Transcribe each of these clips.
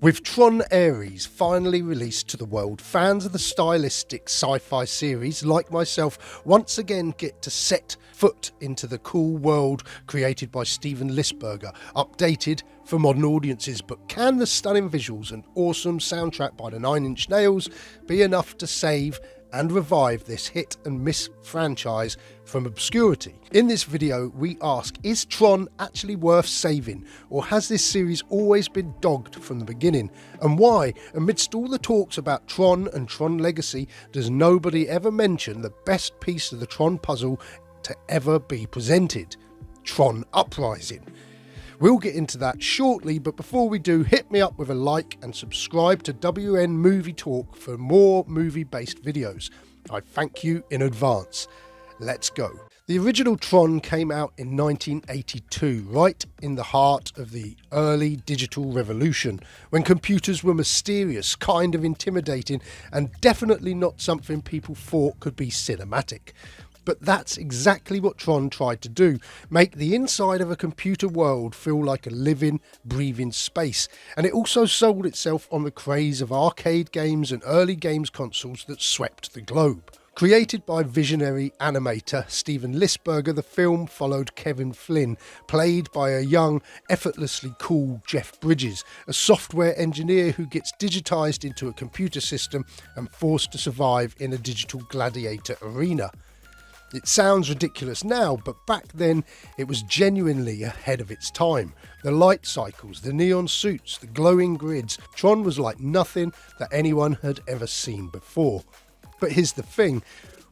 With Tron ARES finally released to the world, fans of the stylistic sci-fi series like myself once again get to set foot into the cool world created by Steven Lisberger, updated for modern audiences. But can the stunning visuals and awesome soundtrack by the Nine Inch Nails be enough to save and revive this hit and miss franchise from obscurity? In this video we ask, is Tron actually worth saving, or has this series always been dogged from the beginning? And why, amidst all the talks about Tron and Tron Legacy, does nobody ever mention the best piece of the Tron puzzle to ever be presented? Tron Uprising. We'll get into that shortly, but before we do, hit me up with a like and subscribe to WN Movie Talk for more movie-based videos. I thank you in advance. Let's go. The original Tron came out in 1982, right in the heart of the early digital revolution, when computers were mysterious, kind of intimidating, and definitely not something people thought could be cinematic. But that's exactly what Tron tried to do, make the inside of a computer world feel like a living, breathing space. And it also sold itself on the craze of arcade games and early games consoles that swept the globe. Created by visionary animator Steven Lisberger, the film followed Kevin Flynn, played by a young, effortlessly cool Jeff Bridges, a software engineer who gets digitized into a computer system and forced to survive in a digital gladiator arena. It sounds ridiculous now, but back then it was genuinely ahead of its time. The light cycles, the neon suits, the glowing grids. Tron was like nothing that anyone had ever seen before. But here's the thing,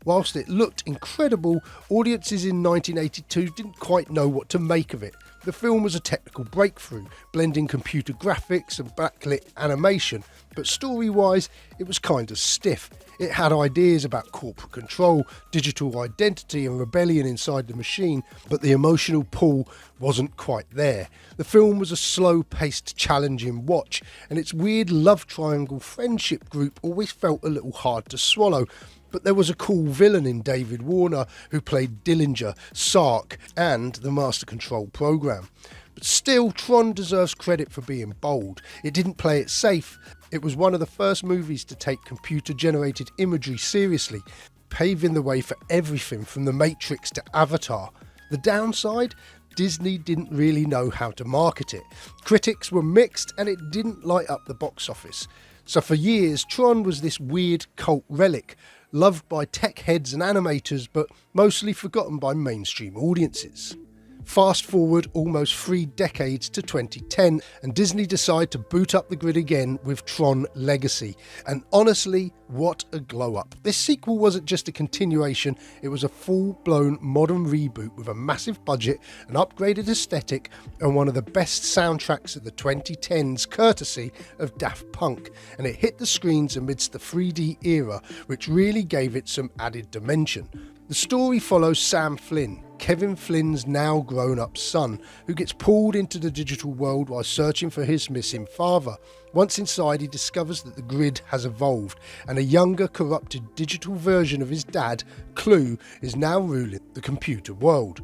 whilst it looked incredible, audiences in 1982 didn't quite know what to make of it. The film was a technical breakthrough, blending computer graphics and backlit animation, but story-wise it was kind of stiff. It had ideas about corporate control, digital identity and rebellion inside the machine, but the emotional pull wasn't quite there. The film was a slow-paced, challenging watch, and its weird love triangle friendship group always felt a little hard to swallow. But there was a cool villain in David Warner who played Dillinger, Sark and the Master Control program. But still, Tron deserves credit for being bold. It didn't play it safe. It was one of the first movies to take computer-generated imagery seriously, paving the way for everything from The Matrix to Avatar. The downside? Disney didn't really know how to market it. Critics were mixed and it didn't light up the box office. So for years, Tron was this weird cult relic, loved by tech heads and animators, but mostly forgotten by mainstream audiences. Fast forward almost 3 decades to 2010 and Disney decide to boot up the grid again with Tron Legacy. And honestly, what a glow up. This sequel wasn't just a continuation, it was a full-blown modern reboot with a massive budget, an upgraded aesthetic and one of the best soundtracks of the 2010s courtesy of Daft Punk. And it hit the screens amidst the 3D era, which really gave it some added dimension. The story follows Sam Flynn, Kevin Flynn's now grown-up son, who gets pulled into the digital world while searching for his missing father. Once inside, he discovers that the grid has evolved, and a younger, corrupted digital version of his dad, Clue, is now ruling the computer world.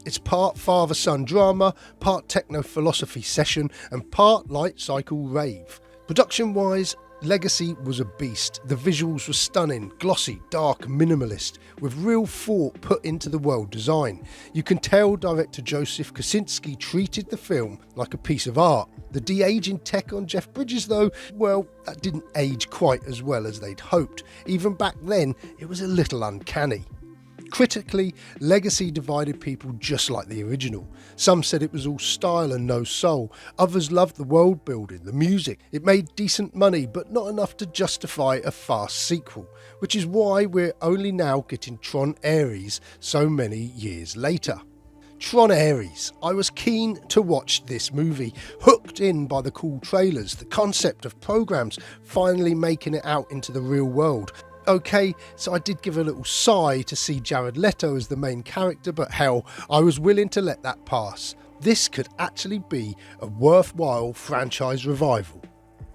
It's part father-son drama, part techno-philosophy session, and part light cycle rave. Production-wise, Legacy was a beast. The visuals were stunning, glossy, dark, minimalist, with real thought put into the world design. You can tell director Joseph Kosinski treated the film like a piece of art. The de-aging tech on Jeff Bridges though, well, that didn't age quite as well as they'd hoped. Even back then, it was a little uncanny. Critically, Legacy divided people just like the original. Some said it was all style and no soul. Others loved the world building, the music. It made decent money, but not enough to justify a fast sequel, which is why we're only now getting Tron ARES so many years later. Tron ARES. I was keen to watch this movie, hooked in by the cool trailers, the concept of programs finally making it out into the real world. Okay, so I did give a little sigh to see Jared Leto as the main character, but hell, I was willing to let that pass. This could actually be a worthwhile franchise revival.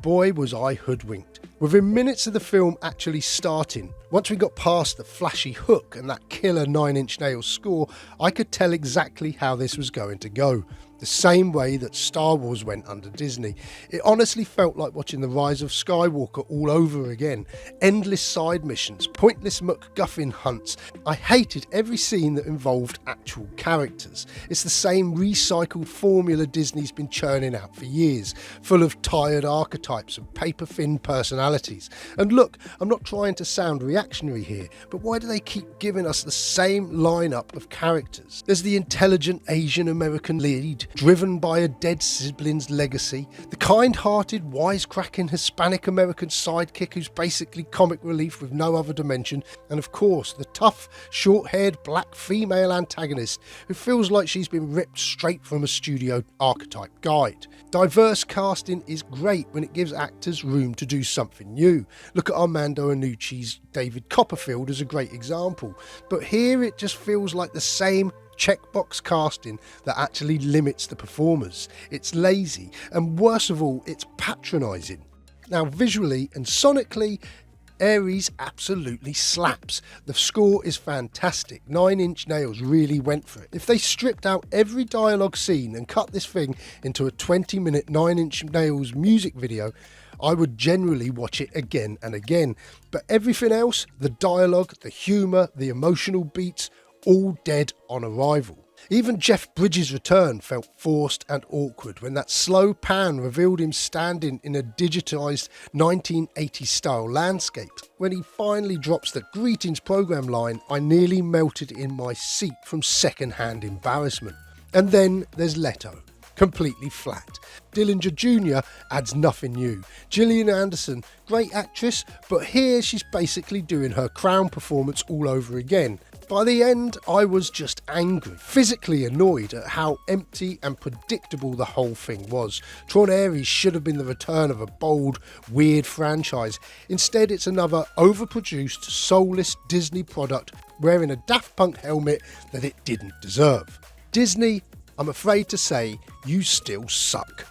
Boy was I hoodwinked. Within minutes of the film actually starting, once we got past the flashy hook and that killer Nine Inch Nails score, I could tell exactly how this was going to go. the same way that Star Wars went under Disney. It honestly felt like watching the rise of Skywalker all over again. Endless side missions, pointless MacGuffin hunts. I hated every scene that involved actual characters. It's the same recycled formula Disney's been churning out for years, full of tired archetypes and paper-thin personalities. And look, I'm not trying to sound reactionary here, but why do they keep giving us the same lineup of characters? There's the intelligent Asian American lead, driven by a dead sibling's legacy, the kind-hearted, wisecracking Hispanic American sidekick who's basically comic relief with no other dimension, and of course the tough, short-haired black female antagonist who feels like she's been ripped straight from a studio archetype guide. Diverse casting is great when it gives actors room to do something new. Look at Armando Iannucci's David Copperfield as a great example, but here it just feels like the same checkbox casting that actually limits the performers. It's lazy, and worst of all, it's patronising. Now, visually and sonically, ARES absolutely slaps. The score is fantastic. 9 Inch Nails really went for it. If they stripped out every dialogue scene and cut this thing into a 20-minute 9 Inch Nails music video, I would generally watch it again and again. But everything else, the dialogue, the humour, the emotional beats, all dead on arrival. Even Jeff Bridges' return felt forced and awkward when that slow pan revealed him standing in a digitised 1980s style landscape. When he finally drops the "Greetings programme" line, I nearly melted in my seat from second-hand embarrassment. And then there's Leto. Completely flat. Dillinger Jr. adds nothing new. Gillian Anderson, great actress, but here she's basically doing her Crown performance all over again. By the end, I was just angry, physically annoyed at how empty and predictable the whole thing was. Tron Ares should have been the return of a bold, weird franchise. Instead, it's another overproduced, soulless Disney product wearing a Daft Punk helmet that it didn't deserve. Disney, I'm afraid to say, you still suck.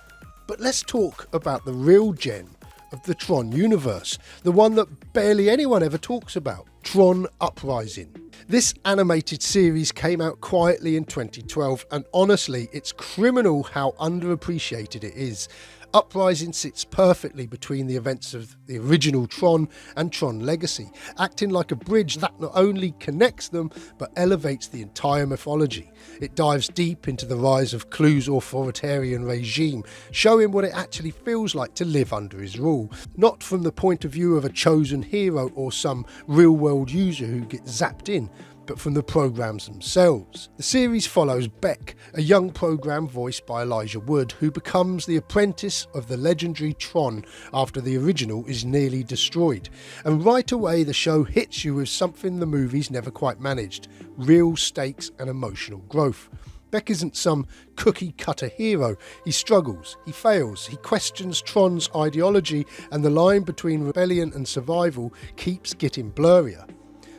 But let's talk about the real gem of the Tron universe, the one that barely anyone ever talks about, Tron Uprising. This animated series came out quietly in 2012, and honestly, it's criminal how underappreciated it is. Uprising sits perfectly between the events of the original Tron and Tron Legacy, acting like a bridge that not only connects them, but elevates the entire mythology. It dives deep into the rise of Clu's authoritarian regime, showing what it actually feels like to live under his rule, not from the point of view of a chosen hero or some real-world user who gets zapped in, but from the programmes themselves. The series follows Beck, a young programme voiced by Elijah Wood, who becomes the apprentice of the legendary Tron after the original is nearly destroyed. And right away the show hits you with something the movies never quite managed: real stakes and emotional growth. Beck isn't some cookie-cutter hero. He struggles, he fails, he questions Tron's ideology, and the line between rebellion and survival keeps getting blurrier.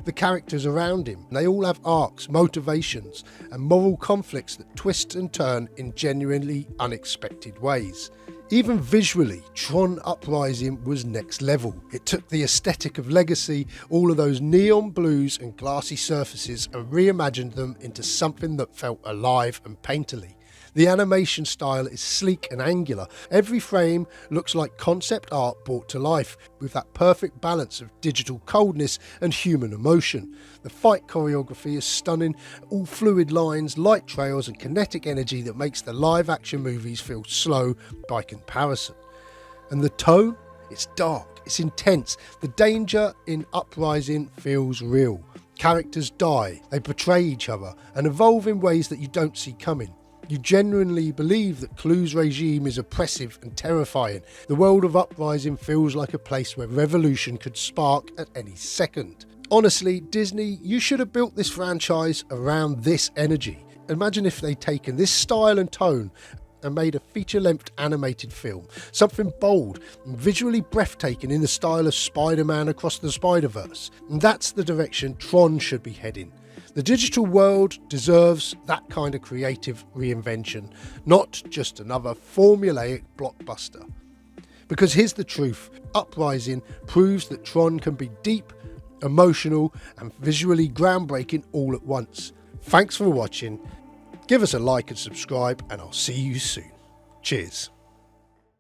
The characters around him, they all have arcs, motivations, and moral conflicts that twist and turn in genuinely unexpected ways. Even visually, Tron Uprising was next level. It took the aesthetic of Legacy, all of those neon blues and glassy surfaces, and reimagined them into something that felt alive and painterly. The animation style is sleek and angular. Every frame looks like concept art brought to life, with that perfect balance of digital coldness and human emotion. The fight choreography is stunning, all fluid lines, light trails and kinetic energy that makes the live action movies feel slow by comparison. And the tone? It's dark, it's intense. The danger in Uprising feels real. Characters die, they betray each other and evolve in ways that you don't see coming. You genuinely believe that Clu's regime is oppressive and terrifying. The world of Uprising feels like a place where revolution could spark at any second. Honestly, Disney, you should have built this franchise around this energy. Imagine if they'd taken this style and tone and made a feature-length animated film. Something bold and visually breathtaking in the style of Spider-Man Across the Spider-Verse. And that's the direction Tron should be heading. The digital world deserves that kind of creative reinvention, not just another formulaic blockbuster. Because here's the truth, Uprising proves that Tron can be deep, emotional and visually groundbreaking all at once. Thanks for watching. Give us a like and subscribe, and I'll see you soon. Cheers.